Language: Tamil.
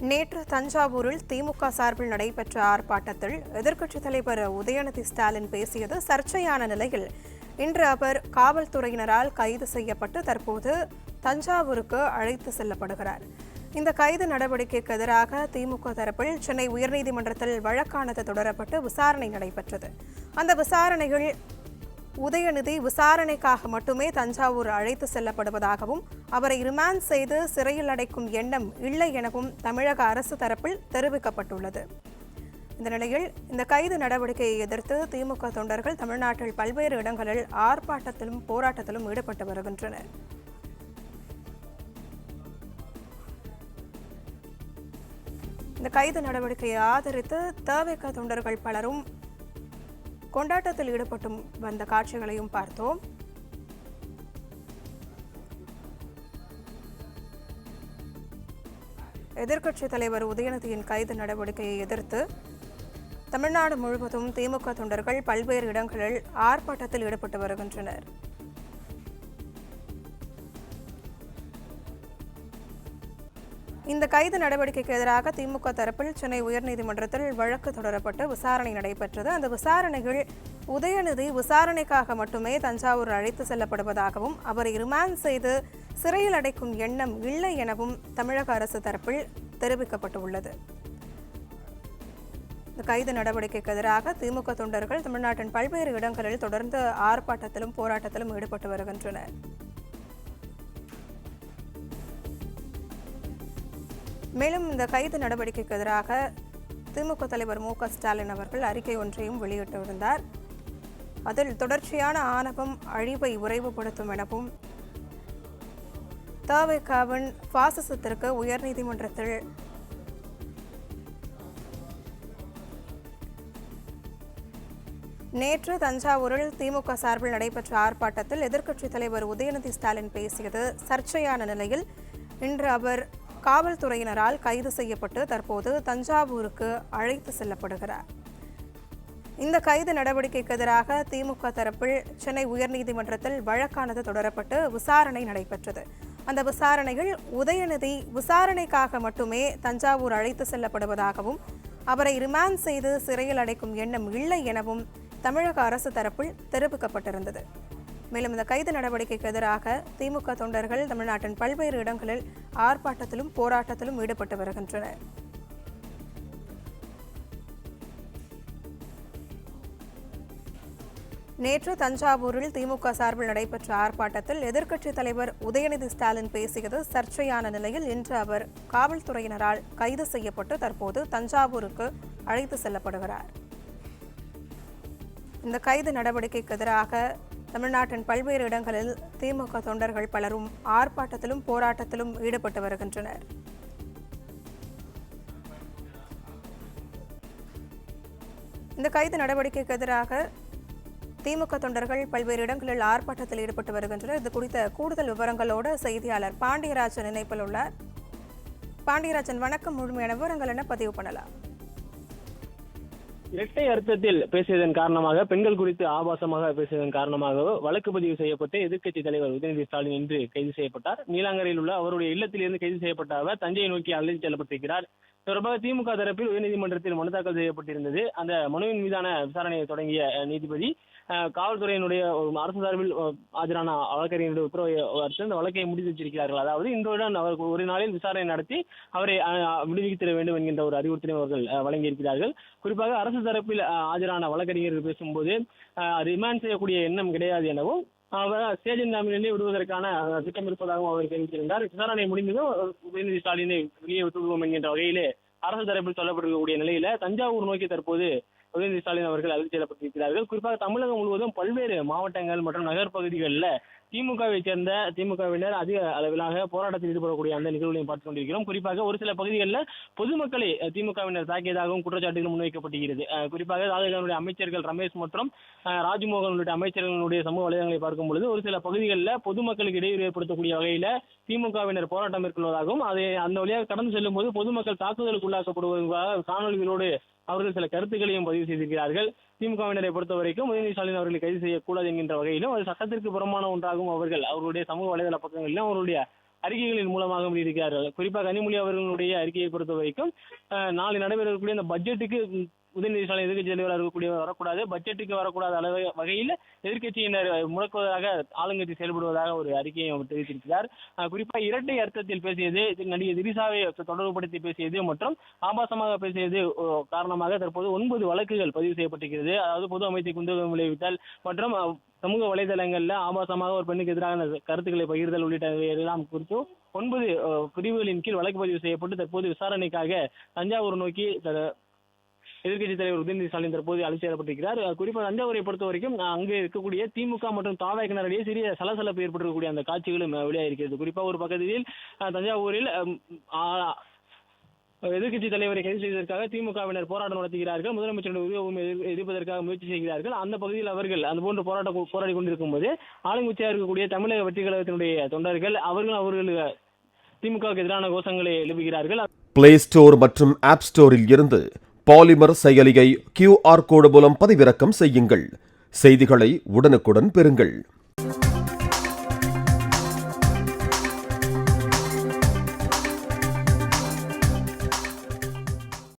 நேற்று தஞ்சாவூரில் திமுக சார்பில் நடைபெற்ற ஆர்ப்பாட்டத்தில் எதிர்க்கட்சித் தலைவர் உதயநிதி ஸ்டாலின் பேசியது சர்ச்சையான நிலையில் இன்று அவர் காவல்துறையினரால் கைது செய்யப்பட்டு தற்போது தஞ்சாவூருக்கு அழைத்து செல்லப்படுகிறார். இந்த கைது நடவடிக்கைக்கு எதிராக திமுக தரப்பில் சென்னை உயர்நீதிமன்றத்தில் வழக்கானது தொடரப்பட்டு விசாரணை நடைபெற்றது. அந்த விசாரணையில் உதயநிதி விசாரணைக்காக மட்டுமே தஞ்சாவூர் அழைத்து செல்லப்படுவதாகவும் அவரை ரிமாண்ட் செய்து சிறையில் அடைக்கும் எண்ணம் இல்லை எனவும் தமிழக அரசு தரப்பில் தெரிவிக்கப்பட்டுள்ளது. இந்த நிலையில் இந்த கைது நடவடிக்கையை எதிர்த்து திமுக தொண்டர்கள் தமிழ்நாட்டில் பல்வேறு இடங்களில் ஆர்ப்பாட்டத்திலும் போராட்டத்திலும் ஈடுபட்டு வருகின்றனர். இந்த கைது நடவடிக்கையை ஆதரித்து தவிக தொண்டர்கள் பலரும் கொண்டாட்டத்தில் ஈடுபட்டும் வந்த காட்சிகளையும் பார்த்தோம். எதிர்க்கட்சித் தலைவர் உதயநிதியின் கைது நடவடிக்கையை எதிர்த்து தமிழ்நாடு முழுவதும் திமுக தொண்டர்கள் பல்வேறு இடங்களில் ஆர்ப்பாட்டத்தில் ஈடுபட்டு வருகின்றனர். இந்த கைது நடவடிக்கைக்கு எதிராக திமுக தரப்பில் சென்னை உயர்நீதிமன்றத்தில் வழக்கு தொடரப்பட்டு விசாரணை நடைபெற்றது. அந்த விசாரணையில் உதயநிதி விசாரணைக்காக மட்டுமே தஞ்சாவூர் அழைத்து செல்லப்படுவதாகவும் அவரை ரிமாண்ட் செய்து சிறையில் அடைக்கும் எண்ணம் இல்லை எனவும் தமிழக அரசு தரப்பில் தெரிவிக்கப்பட்டுள்ளது. இந்த கைது நடவடிக்கைக்கு எதிராக திமுக தொண்டர்கள் தமிழ்நாட்டின் பல்வேறு இடங்களில் தொடர்ந்து ஆர்ப்பாட்டத்திலும் போராட்டத்திலும் ஈடுபட்டு வருகின்றனர். மேலும் இந்த கைது நடவடிக்கைக்கு எதிராக திமுக தலைவர் மு.க. ஸ்டாலின் அவர்கள் அறிக்கை ஒன்றையும் வெளியிட்டிருந்தார். அதில் தொடர்ச்சியான ஆணவம் அழிவை விரைவுபடுத்தும் எனவும் தவிகவின் பாசிசத்திற்கு உயர்நீதிமன்றத்தில் நேற்று தஞ்சாவூரில் திமுக சார்பில் நடைபெற்ற ஆர்ப்பாட்டத்தில் எதிர்க்கட்சித் தலைவர் உதயநிதி ஸ்டாலின் பேசியது சர்ச்சையான நிலையில் இன்று அவர் காவல்துறையினரால் கைது செய்யப்பட்டு தற்போது தஞ்சாவூருக்கு அழைத்து செல்லப்படுகிறார். இந்த கைது நடவடிக்கைக்கு எதிராக திமுக தரப்பில் சென்னை உயர்நீதிமன்றத்தில் வழக்கானது தொடரப்பட்டு விசாரணை நடைபெற்றது. அந்த விசாரணையில் உதயநிதி விசாரணைக்காக மட்டுமே தஞ்சாவூர் அழைத்து செல்லப்படுவதாகவும் அவரை ரிமாண்ட் செய்து சிறையில் அடைக்கும் எண்ணம் இல்லை எனவும் தமிழக அரசு தரப்பில் தெரிவிக்கப்பட்டிருந்தது. மேலும் இந்த கைது நடவடிக்கைக்கு எதிராக திமுக தொண்டர்கள் தமிழ்நாட்டின் பல்வேறு இடங்களில் ஆர்ப்பாட்டத்திலும் போராட்டத்திலும் ஈடுபட்டு வருகின்றனர். நேற்று தஞ்சாவூரில் திமுக சார்பில் நடைபெற்ற ஆர்ப்பாட்டத்தில் எதிர்க்கட்சித் தலைவர் உதயநிதி ஸ்டாலின் பேசியது சர்ச்சையான நிலையில் இன்று அவர் காவல்துறையினரால் கைது செய்யப்பட்டு தற்போது தஞ்சாவூருக்கு அழைத்து செல்லப்படுகிறார். இந்த கைது நடவடிக்கைக்கு எதிராக தமிழ்நாட்டின் பல்வேறு இடங்களில் திமுக தொண்டர்கள் பலரும் ஆர்ப்பாட்டத்திலும் போராட்டத்திலும் ஈடுபட்டு வருகின்றனர். இந்த கைது நடவடிக்கைக்கு எதிராக திமுக தொண்டர்கள் பல்வேறு இடங்களில் ஆர்ப்பாட்டத்தில் ஈடுபட்டு வருகின்றனர். இது குறித்த கூடுதல் விவரங்களோடு செய்தியாளர் பாண்டியராஜன் இணைப்பில் உள்ளார். பாண்டியராஜன், வணக்கம். முழுமையான விவரங்கள் என்ன பதிவு பண்ணலாம்? இரட்டை அர்த்தத்தில் பேசியதன் காரணமாக, பெண்கள் குறித்து ஆபாசமாக பேசியதன் காரணமாக வழக்கு பதிவு செய்யப்பட்டு எதிர்க்கட்சி தலைவர் உதயநிதி ஸ்டாலின் இன்று கைது செய்யப்பட்டார். நீலாங்கரையில் உள்ள அவருடைய இல்லத்திலிருந்து கைது செய்யப்பட்ட அவர் தஞ்சையை நோக்கி அழைத்து செல்லப்பட்டிருக்கிறார். தொடர்பாக திமுக தரப்பில் உயர்நீதிமன்றத்தில் மனு தாக்கல் செய்யப்பட்டிருந்தது. அந்த மனுவின் மீதான விசாரணையை தொடங்கிய நீதிபதி காவல்துறையினுடைய அரசு சார்பில் ஆஜரான வழக்கறிஞருடைய உத்தரவை அடுத்து அந்த வழக்கை முடித்து வச்சிருக்கிறார்கள். அதாவது இன்றுடன் அவர் ஒரு நாளில் விசாரணை நடத்தி அவரை விடுவித்திட வேண்டும் என்கின்ற ஒரு அறிவுறுத்தலை அவர்கள் வழங்கியிருக்கிறார்கள். குறிப்பாக அரசு தரப்பில் ஆஜரான வழக்கறிஞர்கள் பேசும்போது ரிமாண்ட் செய்யக்கூடிய எண்ணம் கிடையாது எனவும் அவர் ஸ்டேஜின் ஜாமீனிலே விடுவதற்கான திட்டம் இருப்பதாகவும் அவர் தெரிவித்திருந்தார். விசாரணை முடிந்ததும் உதயநிதி ஸ்டாலினை வெளியே விட்டுவிடுவோம் என்கின்ற வகையிலே அரசு தரப்பில் சொல்லப்பட்டிருக்கக்கூடிய நிலையில தஞ்சாவூர் நோக்கி தற்போது உதயநிதி ஸ்டாலின் அவர்கள் அழைத்து செல்லப்பட்டிருக்கிறார்கள். குறிப்பாக தமிழகம் முழுவதும் பல்வேறு மாவட்டங்கள் மற்றும் நகர்ப்பகுதிகளில் திமுகவை சேர்ந்த திமுகவினர் அதிக அளவிலாக போராட்டத்தில் ஈடுபடக்கூடிய அந்த நிகழ்வுகளையும் பார்த்துக் கொண்டிருக்கிறோம். குறிப்பாக ஒரு சில பகுதிகளில் பொதுமக்களை திமுகவினர் தாக்கியதாகவும் குற்றச்சாட்டுகள் முன்வைக்கப்படுகிறது. குறிப்பாக தாவேகாவுடைய அமைச்சர்கள் ரமேஷ் மற்றும் ராஜ்மோகன் உள்ளிட்ட அமைச்சர்களுடைய சமூக வலைதளங்களை பார்க்கும் பொழுது ஒரு சில பகுதிகளில் பொதுமக்களுக்கு இடையூறு ஏற்படுத்தக்கூடிய வகையில திமுகவினர் போராட்டம் மேற்கொள்வதாகவும் அதை அந்த வழியாக கடந்து செல்லும் போது பொதுமக்கள் தாக்குதலுக்கு உள்ளாக்கப்படுவதாக காணொலிகளோடு அவர்கள் சில கருத்துக்களையும் பதிவு செய்திருக்கிறார்கள். திமுகவினரை பொறுத்த வரைக்கும் உதயநிதி ஸ்டாலின் அவர்களை கைது செய்யக்கூடாது என்கின்ற வகையிலும் அது சட்டத்திற்கு புறம்பான ஒன்றாகவும் அவர்களுடைய சமூக வலைதள பக்கங்களிலும் அவருடைய அறிக்கைகளின் மூலமாக வெளியிட்டிருக்கிறார்கள். குறிப்பாக கனிமொழி அவர்களுடைய அறிக்கையை பொறுத்த வரைக்கும் நாளை நடைபெறக்கூடிய இந்த பட்ஜெட்டுக்கு உதயநிதி ஸ்டாலின் எதிர்க்கட்சி தலைவராக இருக்கக்கூடிய வரக்கூடாது, பட்ஜெட்டுக்கு வரக்கூடாத வகையில் எதிர்க்கட்சியினர் முடக்குவதாக ஆளுங்கட்சி செயல்படுவதாக ஒரு அறிக்கையை அவர் தெரிவித்திருக்கிறார். குறிப்பாக இரட்டை அர்த்தத்தில் பேசியது, நடிகை திரிசாவை தொடர்புபடுத்தி பேசியது மற்றும் ஆபாசமாக பேசியது காரணமாக தற்போது 9 வழக்குகள் பதிவு செய்யப்பட்டிருக்கிறது. அதாவது பொது அமைதி குந்தகம் விளைவித்தல் மற்றும் சமூக வலைதளங்கள்ல ஆபாசமாக ஒரு பெண்ணுக்கு எதிரான கருத்துக்களை பகிர்தல் உள்ளிட்டவை எல்லாம் குறித்து 9 பிரிவுகளின் கீழ் வழக்கு பதிவு செய்யப்பட்டு தற்போது விசாரணைக்காக தஞ்சாவூர் நோக்கி எதிர்க்கட்சி தலைவர் உதயநிதி ஸ்டாலின் தற்போது அழைத்து செல்லப்பட்டிருக்கிறார். குறிப்பாக தஞ்சாவூரை பொறுத்த வரைக்கும் அங்கு இருக்கக்கூடிய திமுக மற்றும் தாவேக்கினரிடையே சிறிய சலசலப்பு ஏற்பட்டிருக்கக்கூடிய அந்த காட்சிகளும் வெளியாகிருக்கிறது. குறிப்பாக ஒரு பகுதியில் தஞ்சாவூரில் எதிர்க்கட்சி தலைவரை கைது செய்வதற்காக திமுகவினர் போராட்டம் நடத்துகிறார்கள், முதலமைச்சருடைய உதவி எதிர்ப்பதற்காக முயற்சி செய்கிறார்கள். அந்த பகுதியில் அவர்கள் அது போன்ற போராடி கொண்டிருக்கும் போது ஆளுங்கட்சியாக இருக்கக்கூடிய தமிழக வெற்றி கழகத்தினுடைய தொண்டர்கள் அவர்கள் திமுகவுக்கு எதிரான கோஷங்களை எழுப்புகிறார்கள். பிளே ஸ்டோர் மற்றும் ஆப் ஸ்டோரில் இருந்து பாலிமர் செயலியை QR கோடு மூலம் பதிவிறக்கம் செய்யுங்கள். செய்திகளை உடனுக்குடன் பெறுங்கள்.